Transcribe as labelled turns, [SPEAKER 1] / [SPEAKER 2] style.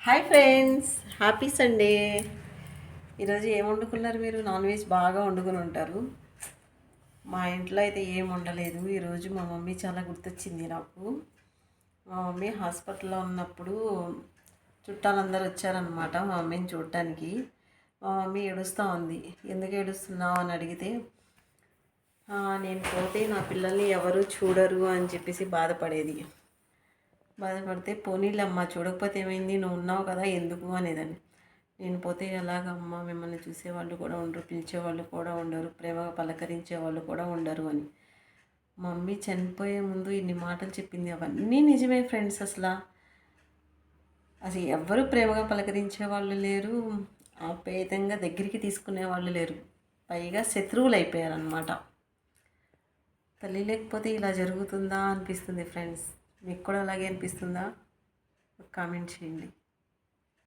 [SPEAKER 1] Hi friends, happy Sunday. ఈరోజు ఏం వండుకున్నారు మీరు? నాన్ వెజ్ బాగా వండుకొని ఉంటారు. మా ఇంట్లో అయితే ఏం వండలేదు. ఈరోజు మా మమ్మీ చాలా గుర్తొచ్చింది నాకు. మా మమ్మీ హాస్పిటల్లో ఉన్నప్పుడు చుట్టాలందరూ వచ్చారనమాట మా మమ్మీని చూడటానికి. మా మమ్మీ ఏడుస్తూ ఉంది. ఎందుకు ఏడుస్తున్నావు అని అడిగితే, నేను పోతే నా పిల్లల్ని ఎవరు చూడరు అని చెప్పేసి బాధపడితే, పోనీలమ్మ చూడకపోతే ఏమైంది, నువ్వు ఉన్నావు కదా ఎందుకు అనేదాన్ని. నేను పోతే ఎలాగమ్మ, మిమ్మల్ని చూసేవాళ్ళు కూడా ఉండరు, పిలిచేవాళ్ళు కూడా ఉండరు, ప్రేమగా పలకరించే వాళ్ళు కూడా ఉండరు అని. మమ్మీ చనిపోయే ముందు ఇన్ని మాటలు చెప్పింది. అవన్నీ నిజమే ఫ్రెండ్స్. అసలు ఎవ్వరు ప్రేమగా పలకరించే వాళ్ళు లేరు, ఆప్యాయంగా దగ్గరికి తీసుకునే వాళ్ళు లేరు. పైగా శత్రువులు అయిపోయారనమాట. తల్లి లేకపోతే ఇలా జరుగుతుందా అనిపిస్తుంది ఫ్రెండ్స్. మీకు కూడా అలాగే అనిపిస్తుందా? కామెంట్ చేయండి.